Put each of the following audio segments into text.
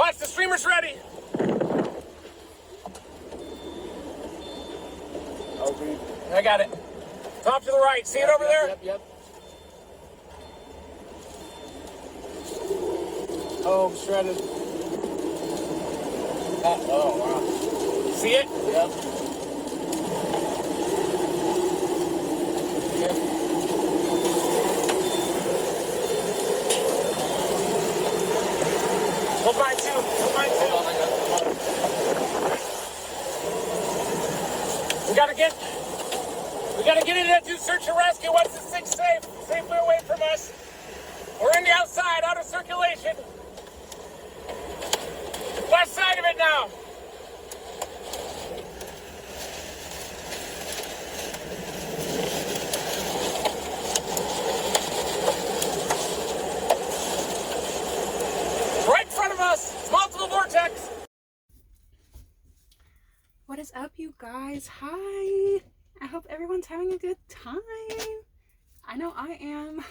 Watch, the streamer's ready. I got it. Top to the right. See it over there? Yep. Oh, shredded. Oh, wow. See it? Yep. Hold mine too. Hold mine too. Hold on, I got it. We gotta get into that do search and rescue. What's the six safe? Safely away from us. We're in the outside, out of circulation. West side of it now. Right in front of us. It's multiple vortex. What is up, you guys? Hi. I hope everyone's having a good time. I know I am.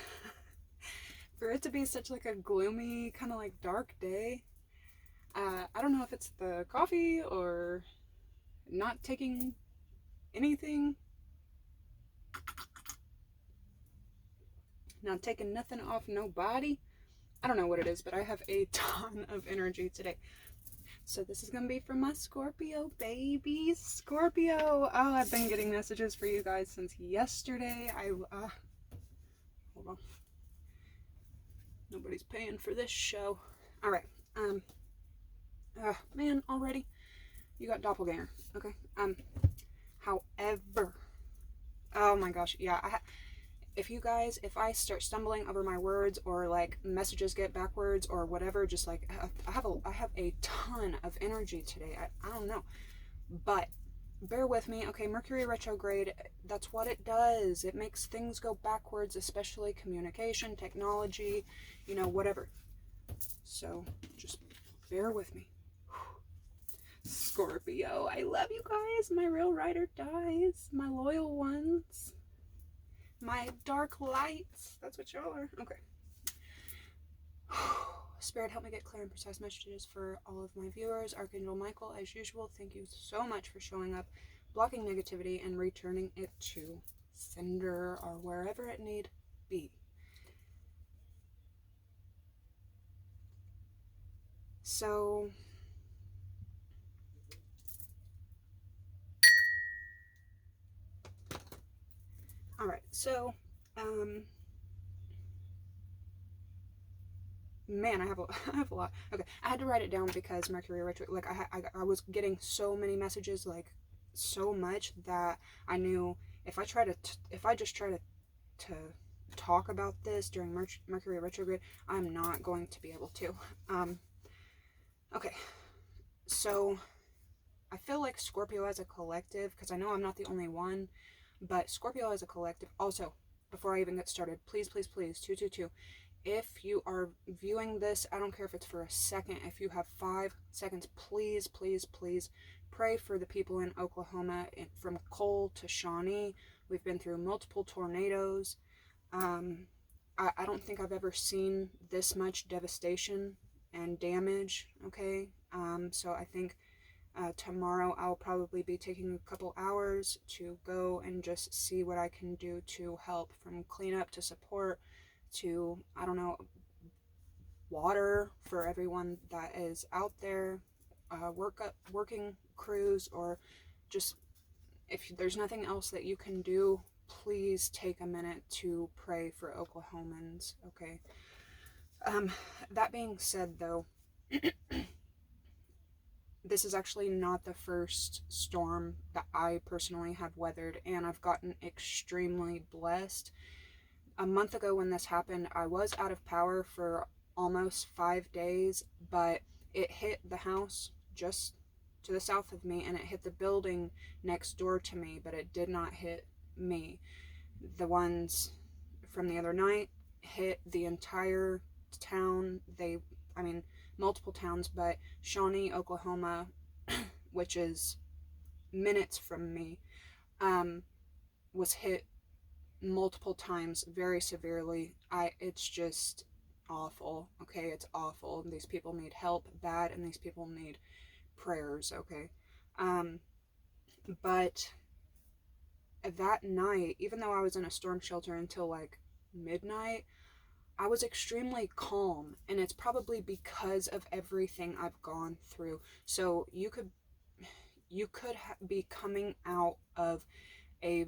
For it to be such like a gloomy, kind of like dark day, I don't know if it's the coffee or not taking anything. Not taking nothing off nobody. I don't know what it is, but I have a ton of energy today. So this is going to be from my Scorpio babies. Scorpio. Oh, I've been getting messages for you guys since yesterday. Hold on. Nobody's paying for this show. All right. Man, already. You got doppelganger. Okay. However. Oh my gosh. Yeah. If I start stumbling over my words or like messages get backwards or whatever, just like I have a ton of energy today. I don't know, but bear with me. Okay, Mercury retrograde, that's what it does. It makes things go backwards, especially communication, technology, you know, whatever. So just bear with me. Scorpio, I love you guys. My real ride or dies, my loyal ones. My dark lights. That's what y'all are. Okay. Spirit, help me get clear and precise messages for all of my viewers. Archangel Michael, as usual, thank you so much for showing up, blocking negativity, and returning it to sender or wherever it need be. So, all right. So, man, I have a lot. Okay, I had to write it down because Mercury retro. Like I was getting so many messages, like so much that I knew if I just try to talk about this during Mercury retrograde, I'm not going to be able to. Okay, so I feel like Scorpio as a collective, because I know I'm not the only one, but Scorpio as a collective. Also, before I even get started, please, 222. If you are viewing this, I don't care if it's for a second, if you have 5 seconds, please pray for the people in Oklahoma, from Cole to Shawnee. We've been through multiple tornadoes. I don't think I've ever seen this much devastation and damage, okay? So I think tomorrow I'll probably be taking a couple hours to go and just see what I can do to help, from cleanup to support to, I don't know, water for everyone that is out there, working crews, or just if there's nothing else that you can do, please take a minute to pray for Oklahomans, okay? That being said, though, this is actually not the first storm that I personally have weathered, and I've gotten extremely blessed. A month ago when this happened, I was out of power for almost 5 days, but it hit the house just to the south of me, and it hit the building next door to me, but it did not hit me. The ones from the other night hit the entire town. Multiple towns, but Shawnee, Oklahoma, which is minutes from me, was hit multiple times very severely. awful, okay? It's awful. These people need help bad, and these people need prayers, okay? But that night, even though I was in a storm shelter until like midnight, I was extremely calm, and it's probably because of everything I've gone through. So you could be coming out of a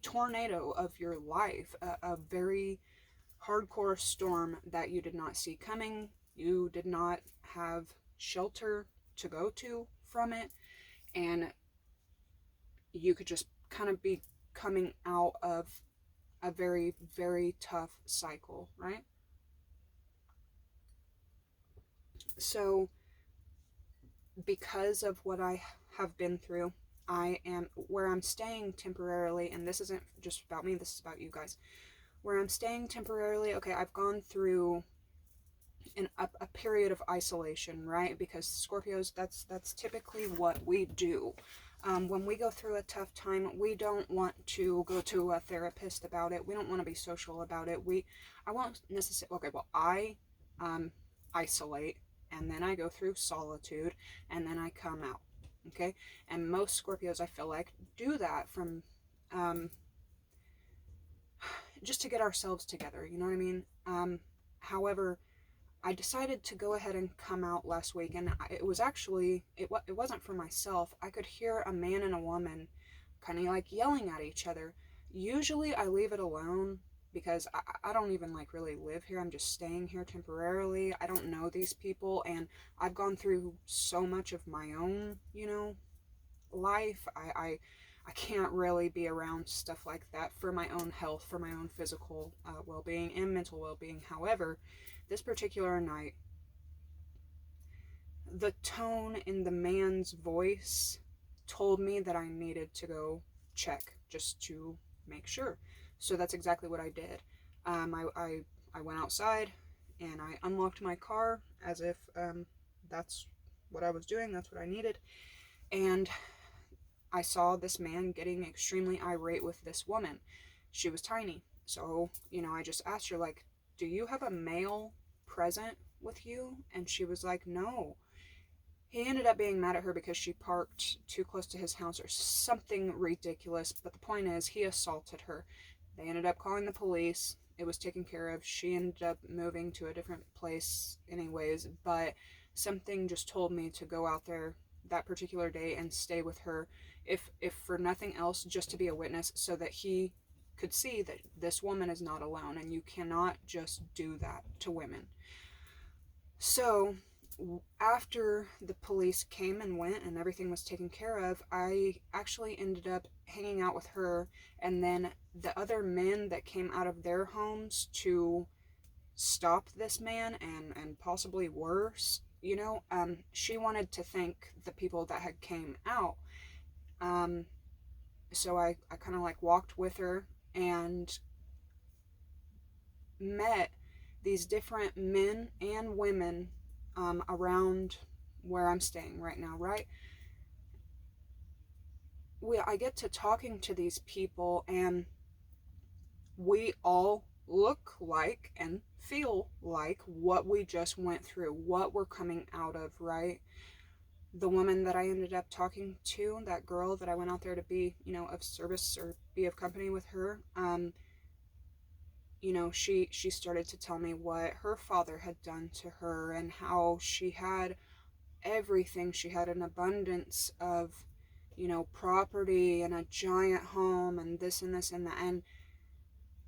tornado of your life, a very hardcore storm that you did not see coming. You did not have shelter to go to from it, and you could just kind of be coming out of a very, very tough cycle, right? So, because of what I have been through, I am where I'm staying temporarily, and this isn't just about me, this is about you guys. Where I'm staying temporarily, okay, I've gone through a period of isolation, right? Because Scorpios, that's typically what we do. When we go through a tough time, we don't want to go to a therapist about it. We don't want to be social about it. I won't necessarily, okay, well, I isolate, and then I go through solitude, and then I come out, okay? And most Scorpios, I feel like, do that from, just to get ourselves together, you know what I mean? However, I decided to go ahead and come out last week, and it was actually, it wasn't for myself. I could hear a man and a woman kind of like yelling at each other. Usually I leave it alone because I don't even like really live here. I'm just staying here temporarily. I don't know these people, and I've gone through so much of my own, life. I can't really be around stuff like that for my own health, for my own physical well-being and mental well-being. However, this particular night, the tone in the man's voice told me that I needed to go check just to make sure. So that's exactly what I did. I went outside and I unlocked my car as if that's what I was doing, that's what I needed. And I saw this man getting extremely irate with this woman. She was tiny. So, I just asked her, like, do you have a male present with you? And she was like, no. He ended up being mad at her because she parked too close to his house or something ridiculous. But the point is, he assaulted her. They ended up calling the police. It was taken care of. She ended up moving to a different place anyways. But something just told me to go out there that particular day and stay with her. If for nothing else, just to be a witness so that he could see that this woman is not alone, and you cannot just do that to women. So after the police came and went and everything was taken care of, I actually ended up hanging out with her, and then the other men that came out of their homes to stop this man and possibly worse, she wanted to thank the people that had came out. So I kind of like walked with her and met these different men and women around where I'm staying right now, right? I get to talking to these people, and we all look like and feel like what we just went through, what we're coming out of, right? The woman that I ended up talking to, that girl that I went out there to be, of service or be of company with her, she started to tell me what her father had done to her and how she had everything. She had an abundance of, property and a giant home and this and this and that.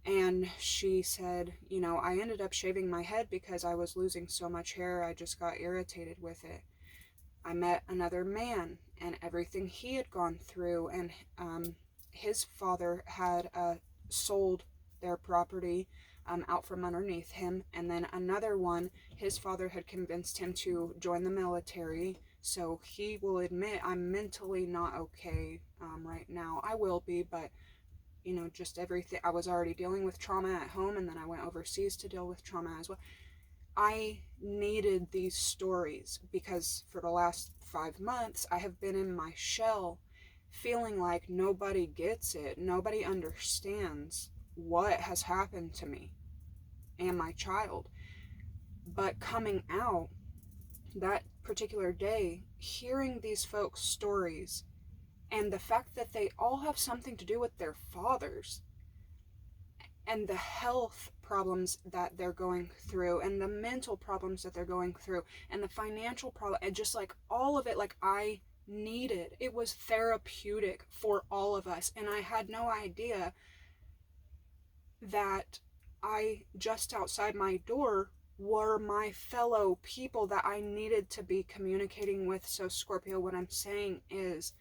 And she said, I ended up shaving my head because I was losing so much hair. I just got irritated with it. I met another man and everything he had gone through, and his father had sold their property out from underneath him. And then another one, his father had convinced him to join the military. So he will admit, I'm mentally not okay right now. I will be, but just everything. I was already dealing with trauma at home, and then I went overseas to deal with trauma as well. I needed these stories because for the last 5 months, I have been in my shell, feeling like nobody gets it. Nobody understands what has happened to me. and my child. But coming out that particular day, hearing these folks' stories, and the fact that they all have something to do with their fathers, and the health problems that they're going through, and the mental problems that they're going through, and the financial problem, and just like all of it, like I needed. It was therapeutic for all of us, and I had no idea that just outside my door were my fellow people that I needed to be communicating with. So Scorpio, what I'm saying is,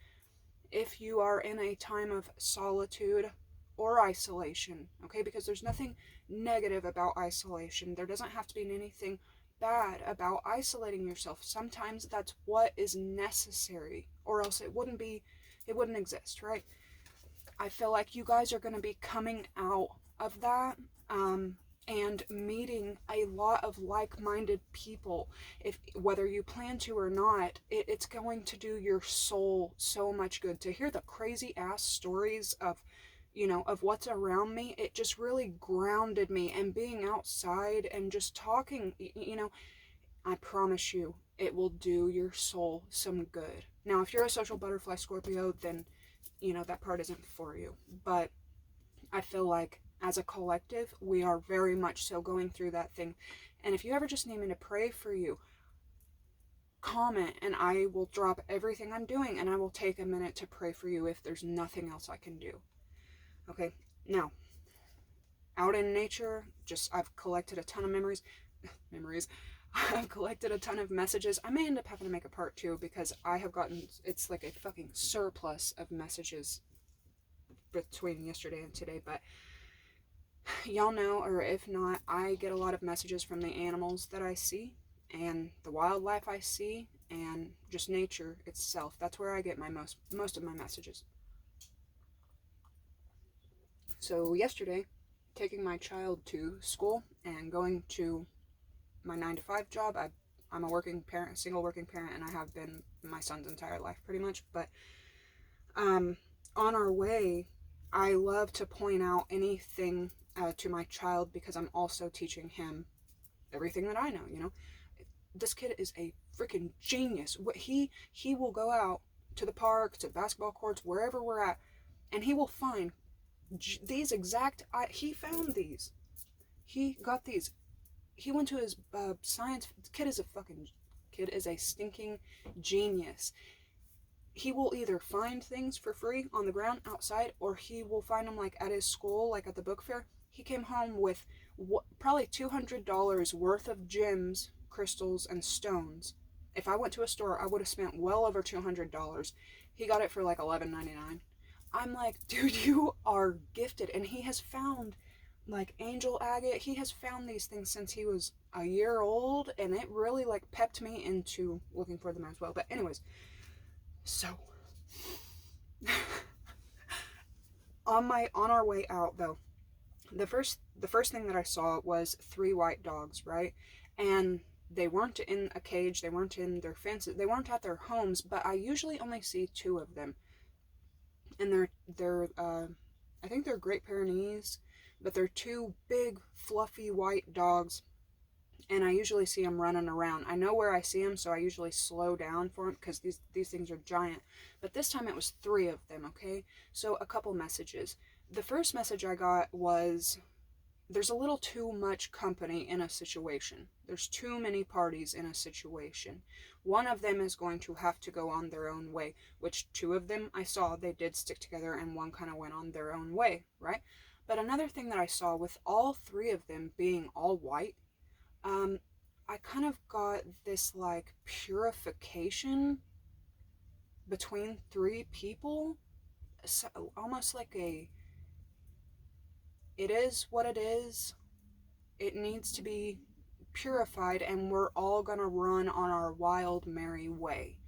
if you are in a time of solitude or isolation, okay, because there's nothing negative about isolation. There doesn't have to be anything bad about isolating yourself. Sometimes that's what is necessary, or else it wouldn't exist, right? I feel like you guys are going to be coming out of that, and meeting a lot of like-minded people. If whether you plan to or not, it's going to do your soul so much good to hear the crazy ass stories of, of what's around me. It just really grounded me, and being outside and just talking, I promise you, it will do your soul some good. Now, if you're a social butterfly Scorpio, then, that part isn't for you. But I feel like as a collective, we are very much so going through that thing. And if you ever just need me to pray for you, comment, and I will drop everything I'm doing, and I will take a minute to pray for you if there's nothing else I can do. Okay, now, out in nature, I've collected a ton of memories. I've collected a ton of messages. I may end up having to make a part 2 because I have gotten, it's like a fucking surplus of messages between yesterday and today. But y'all know, or if not, I get a lot of messages from the animals that I see, and the wildlife I see, and just nature itself. That's where I get my most of my messages. So yesterday, taking my child to school and going to my 9-to-5 job, I'm a working parent, single working parent, and I have been my son's entire life pretty much. But on our way, I love to point out anything to my child, because I'm also teaching him everything that I know. This kid is a freaking genius. He will go out to the park, to basketball courts, wherever we're at, and he will find these he found these. He got these. He went to his science. Kid is a stinking genius. He will either find things for free on the ground outside, or he will find them like at his school, like at the book fair. He came home with probably $200 worth of gems, crystals, and stones. If I went to a store, I would have spent well over $200. He got it for like $11.99. I'm like, dude, you are gifted. And he has found like angel agate. He has found these things since he was a year old, and it really like pepped me into looking for them as well. But anyways, so on our way out though, the first thing that I saw was 3 white dogs, right? And they weren't in a cage, they weren't in their fences, they weren't at their homes, but I usually only see 2 of them. And they're I think they're Great Pyrenees, but they're 2 big fluffy white dogs, and I usually see them running around. I know where I see them, so I usually slow down for them, because these things are giant. But this time it was 3 of them, okay? So a couple messages. The first message I got was, there's a little too much company in a situation. There's too many parties in a situation. One of them is going to have to go on their own way, which 2 of them I saw, they did stick together, and one kind of went on their own way, right? But another thing that I saw with all 3 of them being all white, I kind of got this like purification between 3 people. So, almost like it is what it is. It needs to be purified, and we're all gonna run on our wild, merry way.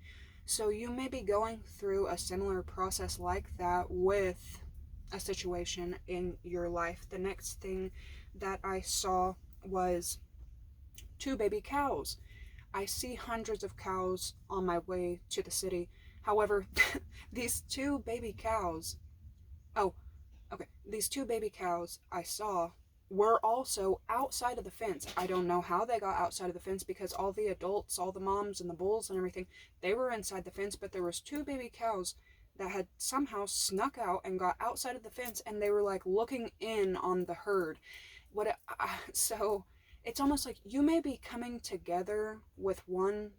So you may be going through a similar process like that with a situation in your life. The next thing that I saw was 2 baby cows. I see hundreds of cows on my way to the city. However, these 2 baby cows, these 2 baby cows I saw were also outside of the fence. I don't know how they got outside of the fence, because all the adults, all the moms and the bulls and everything, they were inside the fence, but there was 2 baby cows that had somehow snuck out and got outside of the fence, and they were like looking in on the herd. So it's almost like you may be coming together with one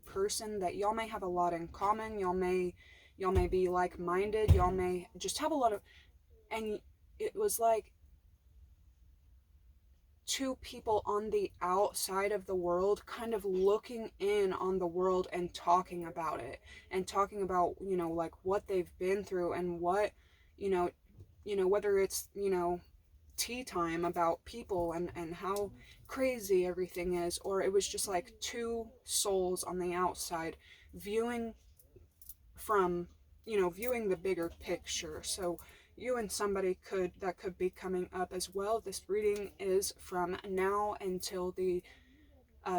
person that y'all may have a lot in common. Y'all may be like-minded. Y'all may just have a lot of, and it was like 2 people on the outside of the world kind of looking in on the world and talking about it, and talking about, like what they've been through, and what, whether it's, tea time about people and how crazy everything is, or it was just like 2 souls on the outside viewing from, viewing the bigger picture. So you and somebody that could be coming up as well. This reading is from now until the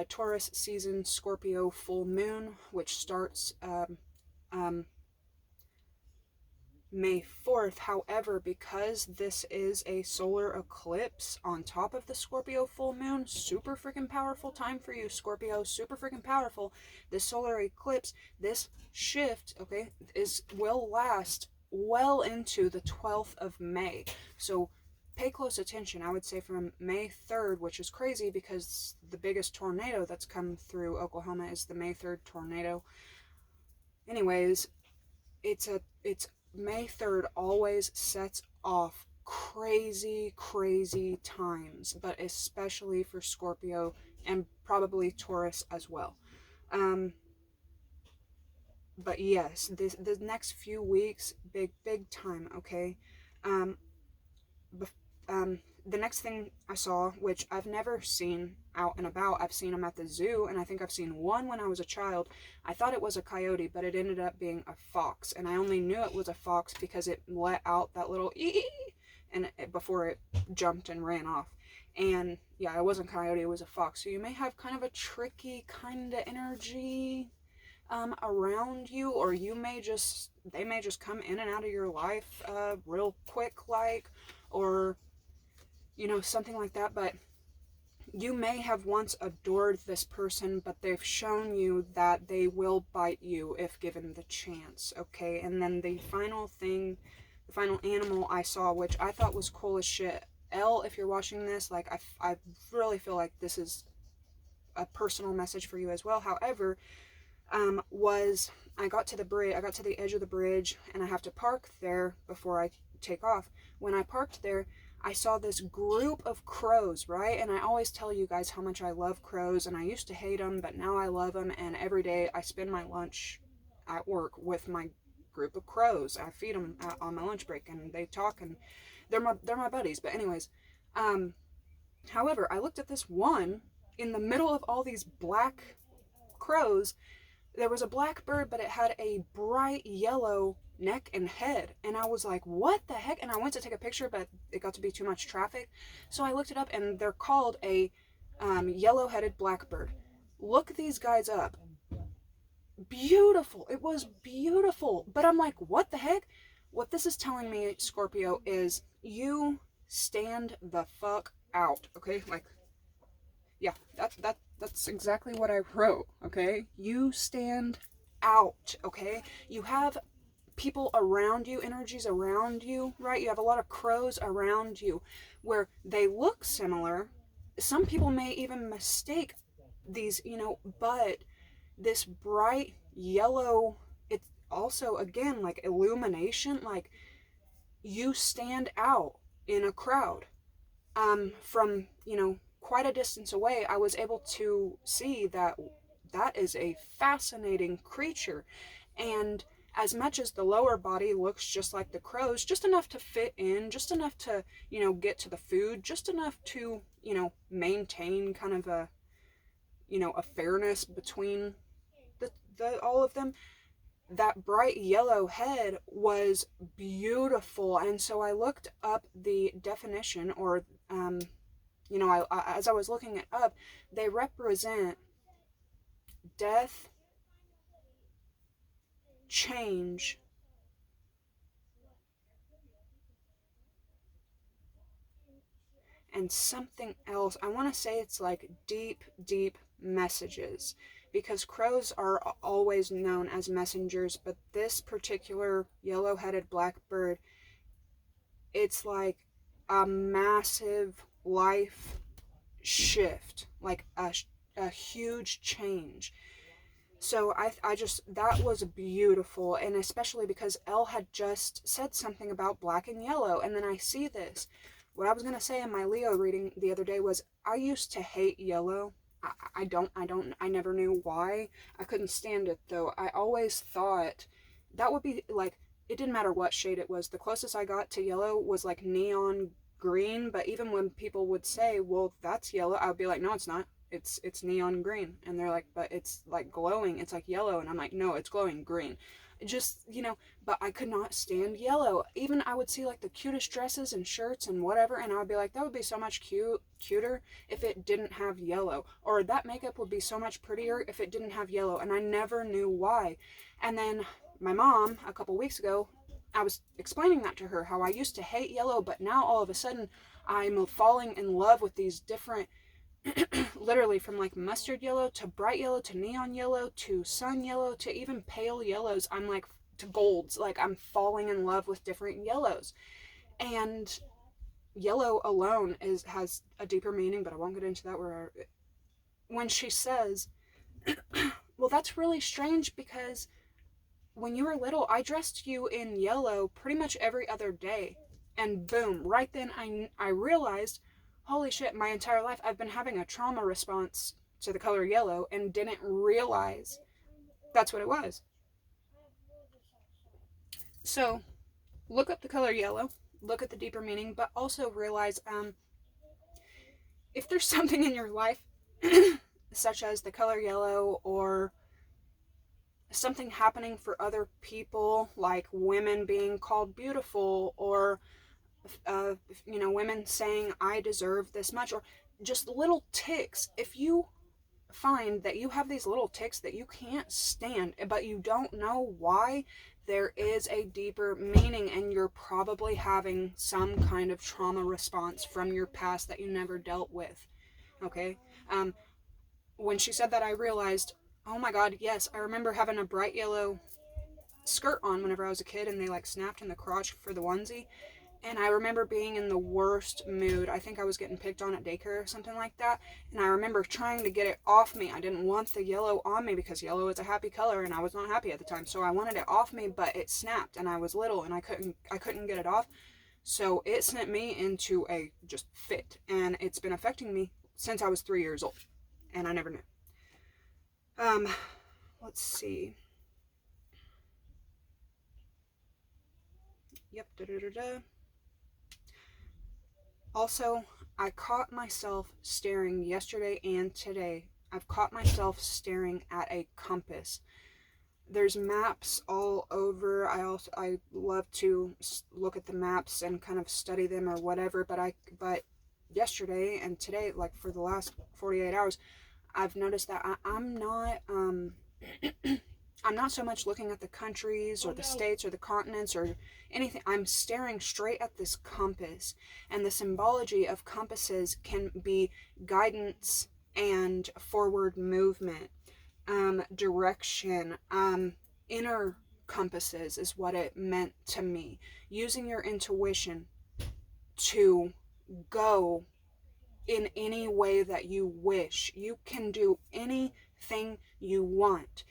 Taurus season Scorpio full moon, which starts May 4th. However, because this is a solar eclipse on top of the Scorpio full moon, super freaking powerful time for you, Scorpio, super freaking powerful. This solar eclipse, this shift, okay, will last well into the 12th of May. So pay close attention. I would say from May 3rd, which is crazy because the biggest tornado that's come through Oklahoma is the May 3rd tornado. Anyways, it's May 3rd always sets off crazy, crazy times, but especially for Scorpio and probably Taurus as well. But yes, the next few weeks, big time, okay? The next thing I saw, which I've never seen out and about, I've seen them at the zoo, and I think I've seen one when I was a child. I thought it was a coyote, but it ended up being a fox, and I only knew it was a fox because it let out that little ee and before it jumped and ran off. And yeah, it wasn't a coyote, it was a fox. So you may have kind of a tricky kind of energy around you, or they may just come in and out of your life real quick, or something like that. But you may have once adored this person, but they've shown you that they will bite you if given the chance, okay? And then the final animal I saw, which I thought was cool as shit. Elle, if you're watching this, like, I really feel like this is a personal message for you as well. However, was I got to the edge of the bridge, and I have to park there before I take off. When I parked there, I saw this group of crows, right? And I always tell you guys how much I love crows, and I used to hate them, but now I love them, and every day I spend my lunch at work with my group of crows. I feed them on my lunch break, and they talk, and they're my buddies. But anyways, however, I looked at this one in the middle of all these black crows. There was a black bird, but it had a bright yellow neck and head, and I was like, what the heck? And I went to take a picture, but it got to be too much traffic, so I looked it up, and they're called a yellow-headed blackbird. Look these guys up. Beautiful. It was beautiful. But I'm like, what the heck? What this is telling me, Scorpio, is you stand the fuck out, okay? Like, yeah, that's exactly what I wrote, okay? You stand out, okay? You have people around you, energies around you, right? You have a lot of crows around you where they look similar. Some people may even mistake these, but this bright yellow, it's also, again, like illumination, like you stand out in a crowd. From, quite a distance away, I was able to see that is a fascinating creature. And as much as the lower body looks just like the crows, just enough to fit in, just enough to, get to the food, just enough to, maintain kind of a, a fairness between the all of them. That bright yellow head was beautiful. And so I looked up the definition, or, as I was looking it up, they represent death, change, and something else. I want to say it's like deep, deep messages, because crows are always known as messengers, but this particular yellow-headed blackbird, it's like a massive life shift, like a huge change. So I just, that was beautiful, and especially because Elle had just said something about black and yellow, and then I see this. What I was going to say in my Leo reading the other day was, I used to hate yellow. I never knew why. I couldn't stand it, though. I always thought that would be like, it didn't matter what shade it was. The closest I got to yellow was like neon green, but even when people would say, well, that's yellow, I would be like, no, it's not. It's neon green. And they're like, but it's like glowing. It's like yellow. And I'm like, no, it's glowing green. Just, but I could not stand yellow. Even I would see like the cutest dresses and shirts and whatever, and I would be like, that would be so much cuter if it didn't have yellow. Or that makeup would be so much prettier if it didn't have yellow. And I never knew why. And then my mom, a couple weeks ago, I was explaining that to her, how I used to hate yellow, but now all of a sudden I'm falling in love with these different literally from like mustard yellow to bright yellow to neon yellow to sun yellow to even pale yellows. I'm like, to golds. Like, I'm falling in love with different yellows. And yellow alone has a deeper meaning, but I won't get into that. When she says, well, that's really strange, because when you were little, I dressed you in yellow pretty much every other day. And boom, right then I realized, holy shit, my entire life I've been having a trauma response to the color yellow and didn't realize that's what it was. So, look up the color yellow, look at the deeper meaning, but also realize if there's something in your life, such as the color yellow, or something happening for other people, like women being called beautiful, or women saying I deserve this much, or just little ticks. If you find that you have these little ticks that you can't stand, but you don't know why, there is a deeper meaning, and you're probably having some kind of trauma response from your past that you never dealt with. Okay? When she said that, I realized, oh my god, yes, I remember having a bright yellow skirt on whenever I was a kid, and they like snapped in the crotch for the onesie. And I remember being in the worst mood. I think I was getting picked on at daycare or something like that. And I remember trying to get it off me. I didn't want the yellow on me because yellow is a happy color, and I was not happy at the time. So I wanted it off me, but it snapped, and I was little, and I couldn't get it off. So it sent me into a just fit, and it's been affecting me since I was 3 years old, and I never knew. Let's see. Yep. Also, I caught myself staring yesterday and today. I've caught myself staring at a compass. There's maps all over. I love to look at the maps and kind of study them or whatever, but yesterday and today, like for the last 48 hours, I've noticed that I'm not I'm not so much looking at the countries or the states or the continents or anything. I'm staring straight at this compass. And the symbology of compasses can be guidance and forward movement, direction, inner compasses is what it meant to me. Using your intuition to go in any way that you wish. You can do anything you want.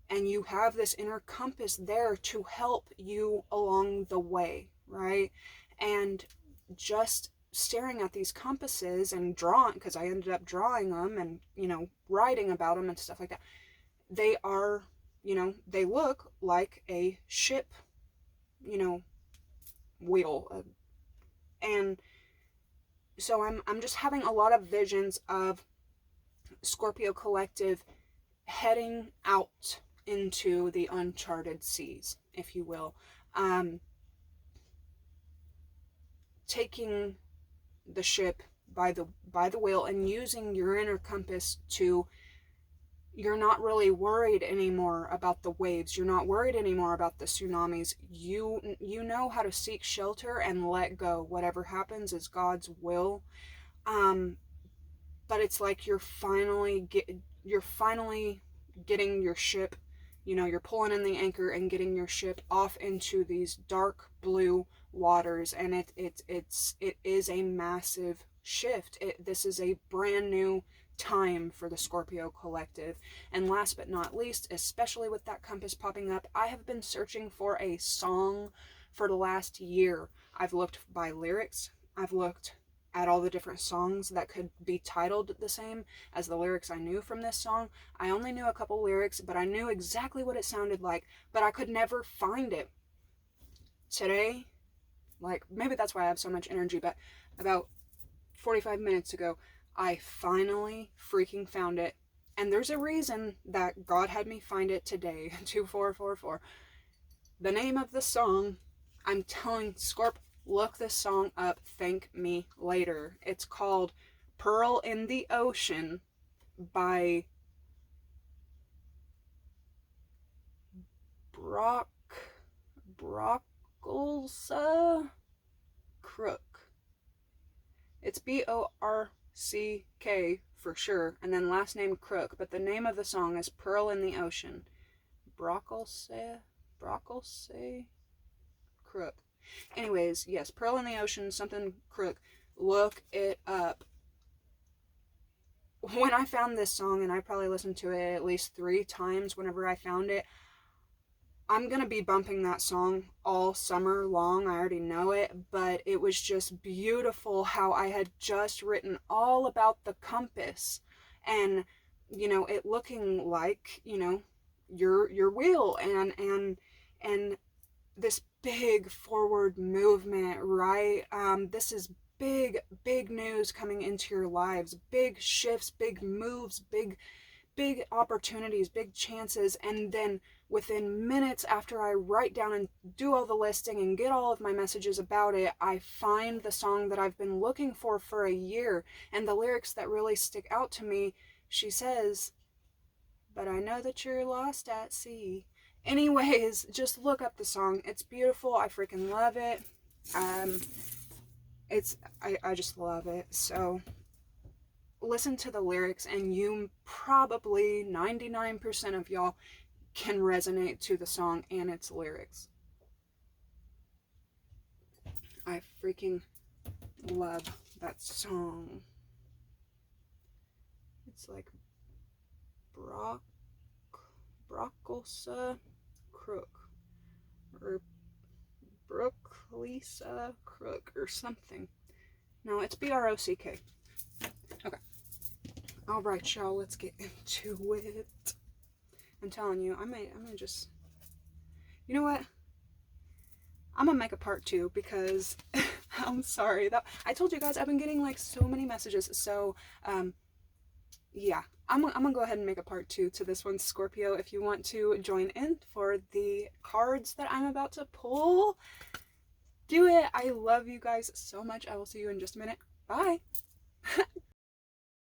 And you have this inner compass there to help you along the way, right? And just staring at these compasses and drawing, because I ended up drawing them and, writing about them and stuff like that. They are, they look like a ship, wheel. And so I'm just having a lot of visions of Scorpio collective heading out into the uncharted seas, if you will. Taking the ship by the wheel and using your inner compass to, you're not really worried anymore about the waves. You're not worried anymore about the tsunamis. You know how to seek shelter and let go. Whatever happens is God's will. But it's like you're finally getting your ship, you're pulling in the anchor and getting your ship off into these dark blue waters, and it is a massive shift. This is a brand new time for the Scorpio collective. And last but not least, especially with that compass popping up, I have been searching for a song for the last year. I've looked by lyrics, I've looked at all the different songs that could be titled the same as the lyrics I knew from this song. I only knew a couple lyrics, but I knew exactly what it sounded like, but I could never find it. Today, like, maybe that's why I have so much energy, but about 45 minutes ago, I finally freaking found it. And there's a reason that God had me find it today, 2444. The name of the song, I'm telling Scorp, look this song up, thank me later. It's called Pearl in the Ocean by Brockelsa Crook. It's Borck for sure, and then last name Crook, but the name of the song is Pearl in the Ocean. Brockelse Crook. Anyways, yes, Pearl in the Ocean, something Crook. Look it up. When I found this song, and I probably listened to it at least 3 times whenever I found it, I'm gonna be bumping that song all summer long. I already know it, but it was just beautiful how I had just written all about the compass and, it looking like, your wheel and this big forward movement, right? This is big news coming into your lives, big shifts, big moves, big opportunities, big chances. And then within minutes after I write down and do all the listing and get all of my messages about it, I find the song that I've been looking for a year. And the lyrics that really stick out to me, she says, "But I know that you're lost at sea." Anyways, just look up the song. It's beautiful. I freaking love it. I just love it. So listen to the lyrics, and you probably 99% of y'all can resonate to the song and its lyrics. I freaking love that song. It's like Brockelsa Crook or Brooklisa Crook or something. No, it's Brock. Okay. Alright, y'all, let's get into it. I'm telling you, I'm gonna just, you know what? I'm gonna make a part 2 because I'm sorry that I told you guys I've been getting like so many messages. So, yeah, I'm gonna go ahead and make a part 2 to this one, Scorpio. If you want to join in for the cards that I'm about to pull, do it. I love you guys so much. I will see you in just a minute. Bye.